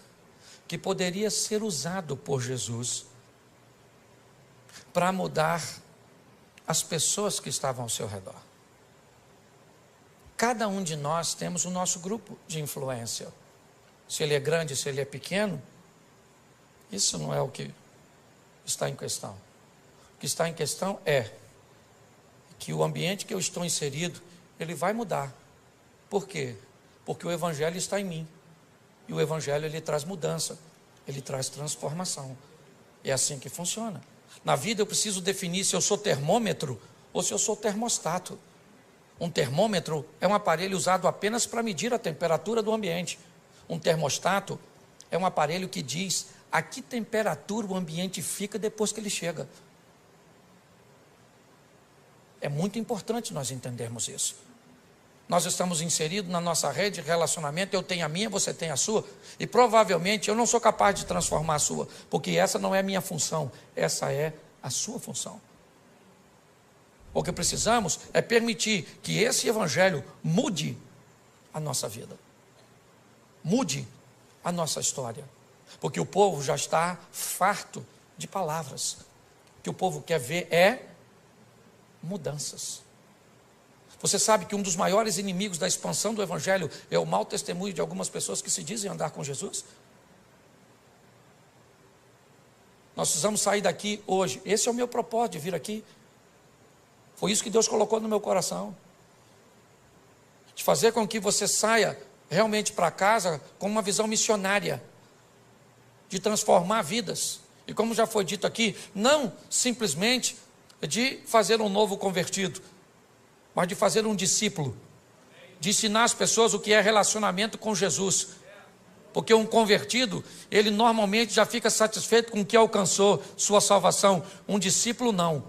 A: que poderia ser usado por Jesus para mudar as pessoas que estavam ao seu redor. Cada um de nós temos o nosso grupo de influência. Se ele é grande, se ele é pequeno, Isso não é o que está em questão. O que está em questão é que o ambiente que eu estou inserido, ele vai mudar. Por quê? Porque o Evangelho está em mim. E o Evangelho, ele traz mudança, ele traz transformação. É assim que funciona. Na vida eu preciso definir se eu sou termômetro ou se eu sou termostato. Um termômetro é um aparelho usado apenas para medir a temperatura do ambiente. Um termostato é um aparelho que diz a que temperatura o ambiente fica depois que ele chega. É muito importante nós entendermos isso. Nós estamos inseridos na nossa rede de relacionamento, eu tenho a minha, você tem a sua, e provavelmente eu não sou capaz de transformar a sua, porque essa não é a minha função, essa é a sua função. O que precisamos é permitir que esse Evangelho mude a nossa vida, mude a nossa história, porque o povo já está farto de palavras. O que o povo quer ver é mudanças. Você sabe que um dos maiores inimigos da expansão do Evangelho é o mau testemunho de algumas pessoas que se dizem andar com Jesus? Nós precisamos sair daqui hoje. Esse é o meu propósito de vir aqui. Foi isso que Deus colocou no meu coração. De fazer com que você saia realmente para casa com uma visão missionária. De transformar vidas. E como já foi dito aqui, não simplesmente de fazer um novo convertido, mas de fazer um discípulo, de ensinar as pessoas o que é relacionamento com Jesus, porque um convertido, ele normalmente já fica satisfeito com o que alcançou, sua salvação. Um discípulo não,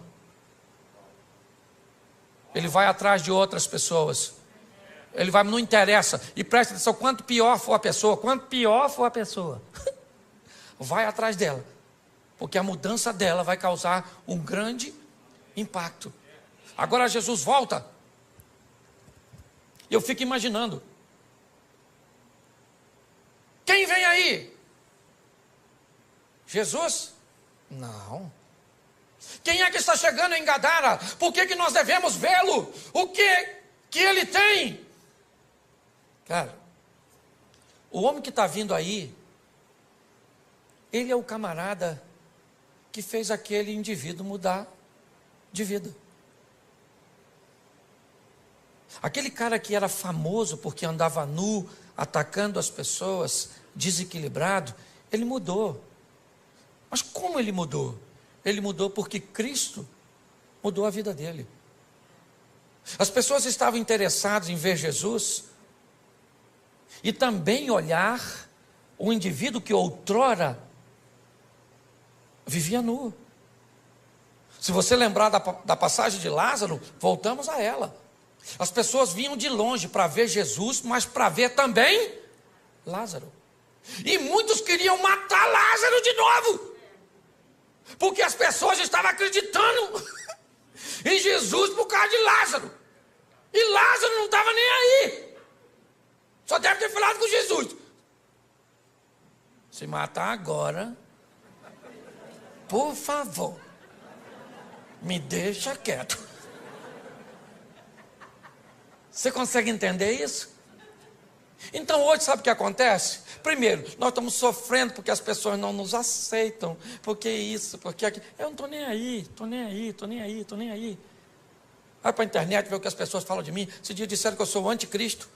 A: ele vai atrás de outras pessoas, ele vai, não interessa, e presta atenção, quanto pior for a pessoa, vai atrás dela, porque a mudança dela vai causar um grande impacto. Agora Jesus volta, e eu fico imaginando, quem vem aí? Jesus? Não. Quem é que está chegando em Gadara? Por que nós devemos vê-lo? O que ele tem? Cara, o homem que está vindo aí, ele é o camarada que fez aquele indivíduo mudar de vida. Aquele cara que era famoso porque andava nu, atacando as pessoas, desequilibrado, ele mudou. Mas como ele mudou? Ele mudou porque Cristo mudou a vida dele. As pessoas estavam interessadas em ver Jesus e também olhar o indivíduo que outrora vivia nu. Se você lembrar da passagem de Lázaro, voltamos a ela. As pessoas vinham de longe para ver Jesus, mas para ver também Lázaro. E muitos queriam matar Lázaro de novo, porque as pessoas estavam acreditando em Jesus por causa de Lázaro. E Lázaro não estava nem aí. Só deve ter falado com Jesus. Se matar agora, por favor, me deixa quieto. Você consegue entender isso? Então hoje sabe o que acontece? Primeiro, nós estamos sofrendo porque as pessoas não nos aceitam, porque isso, porque aquilo. Eu não estou nem aí, estou nem aí, estou nem aí, estou nem aí. Vai para a internet ver o que as pessoas falam de mim. Esse dia disseram que eu sou o anticristo.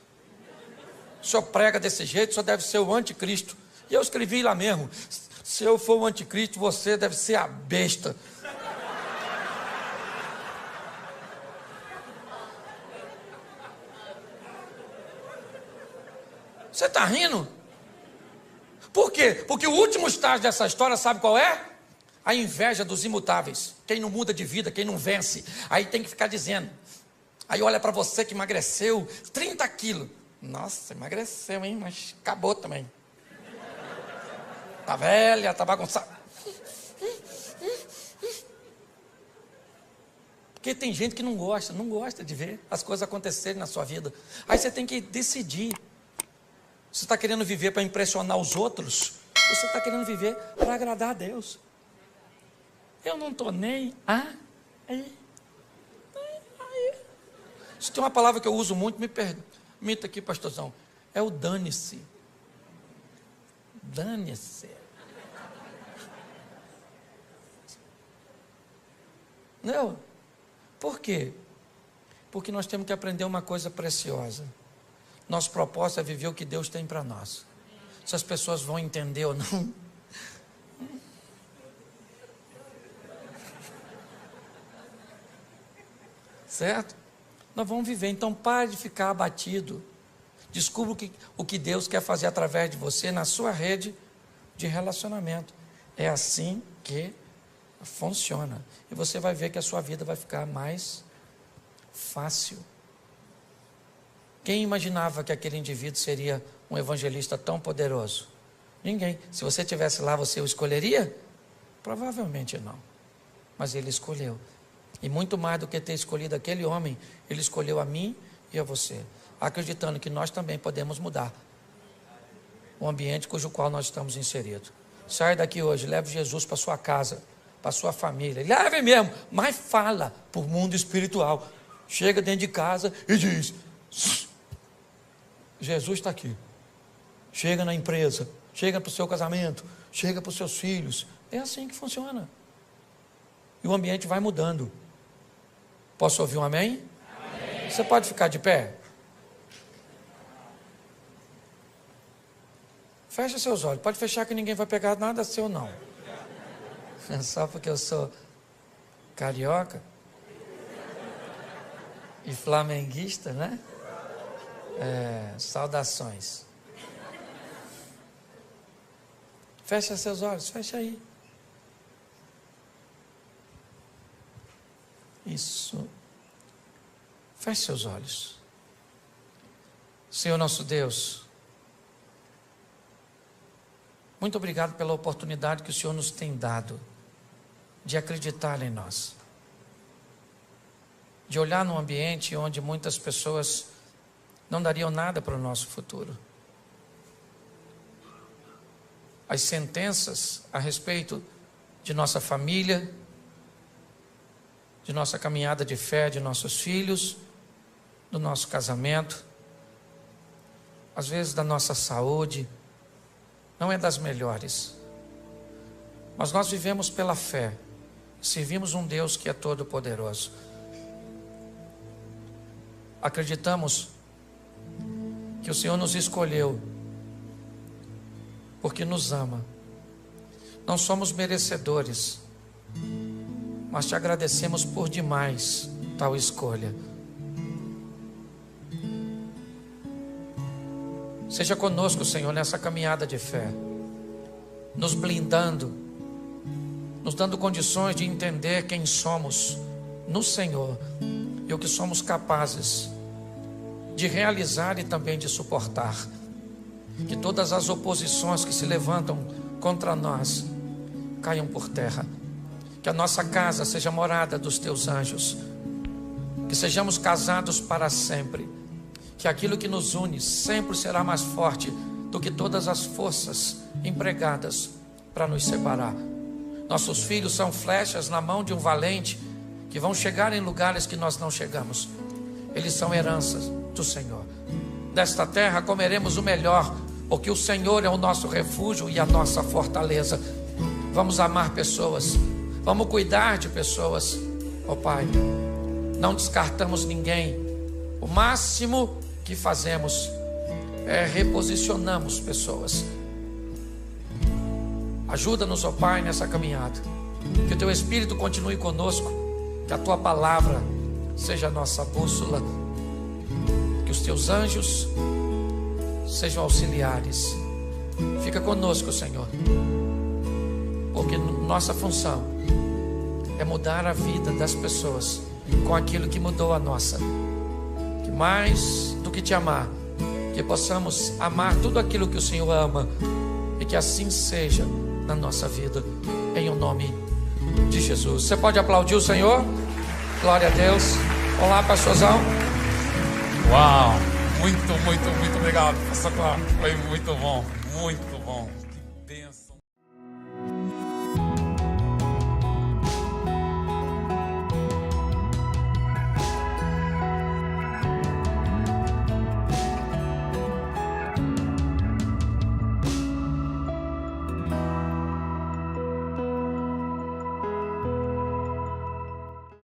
A: O senhor prega desse jeito, o senhor deve ser o anticristo. E eu escrevi lá mesmo, se eu for o anticristo, você deve ser a besta. Você está rindo? Por quê? Porque o último estágio dessa história, sabe qual é? A inveja dos imutáveis. Quem não muda de vida, quem não vence. Aí tem que ficar dizendo. Aí olha para você que emagreceu 30 quilos. Nossa, emagreceu, hein? Mas acabou também. Tá velha, tá bagunçada. Porque tem gente que não gosta de ver as coisas acontecerem na sua vida. Aí você tem que decidir. Você está querendo viver para impressionar os outros? Ou você está querendo viver para agradar a Deus? Eu não estou nem aí. Se tem uma palavra que eu uso muito, me permita aqui, pastorzão. É o dane-se. Dane-se. Não. Por quê? Porque nós temos que aprender uma coisa preciosa. Nosso propósito é viver o que Deus tem para nós. Se as pessoas vão entender ou não. Certo? Nós vamos viver. Então pare de ficar abatido. Descubra o que Deus quer fazer através de você na sua rede de relacionamento. É assim que funciona. E você vai ver que a sua vida vai ficar mais fácil. Quem imaginava que aquele indivíduo seria um evangelista tão poderoso? Ninguém. Se você estivesse lá, você o escolheria? Provavelmente não. Mas ele escolheu. E muito mais do que ter escolhido aquele homem, ele escolheu a mim e a você. Acreditando que nós também podemos mudar o ambiente cujo qual nós estamos inseridos. Saia daqui hoje, leve Jesus para sua casa, para sua família. Leve mesmo, mas fala para o mundo espiritual. Chega dentro de casa e diz: Jesus está aqui. Chega na empresa, chega para o seu casamento, chega para os seus filhos. É assim que funciona. E o ambiente vai mudando. Posso ouvir um amém? Amém. Você pode ficar de pé? Fecha seus olhos. Pode fechar que ninguém vai pegar nada seu não. Só porque eu sou carioca e flamenguista, né? Saudações. Fecha seus olhos, fecha aí. Isso. Feche seus olhos. Senhor nosso Deus, muito obrigado pela oportunidade que o Senhor nos tem dado de acreditar em nós, de olhar num ambiente onde muitas pessoas não dariam nada para o nosso futuro. As sentenças a respeito de nossa família, de nossa caminhada de fé, de nossos filhos, do nosso casamento, às vezes da nossa saúde, não é das melhores. Mas nós vivemos pela fé, servimos um Deus que é todo poderoso. Acreditamos que o Senhor nos escolheu porque nos ama. Não somos merecedores, mas te agradecemos por demais tal escolha. Seja conosco, Senhor, nessa caminhada de fé, nos blindando, nos dando condições de entender quem somos no Senhor e o que somos capazes de realizar e também de suportar. Que todas as oposições que se levantam contra nós caiam por terra. Que a nossa casa seja morada dos teus anjos. Que sejamos casados para sempre. Que aquilo que nos une sempre será mais forte do que todas as forças empregadas para nos separar. Nossos filhos são flechas na mão de um valente que vão chegar em lugares que nós não chegamos. Eles são heranças do Senhor. Desta terra comeremos o melhor, porque o Senhor é o nosso refúgio e a nossa fortaleza. Vamos amar pessoas, vamos cuidar de pessoas. Ó Pai, não descartamos ninguém. O máximo que fazemos é reposicionamos pessoas. Ajuda-nos, ó Pai, nessa caminhada. Que o Teu Espírito continue conosco. Que a Tua palavra seja a nossa bússola. Que os Teus anjos sejam auxiliares. Fica conosco, Senhor. Porque nossa função é mudar a vida das pessoas com aquilo que mudou a nossa. Que mais do que te amar, que possamos amar tudo aquilo que o Senhor ama. E que assim seja na nossa vida, em o nome de Jesus. Você pode aplaudir o Senhor? Glória a Deus. Olá, pastorzão.
B: Uau, muito obrigado, pastor Cláudio. Foi muito bom, muito bom.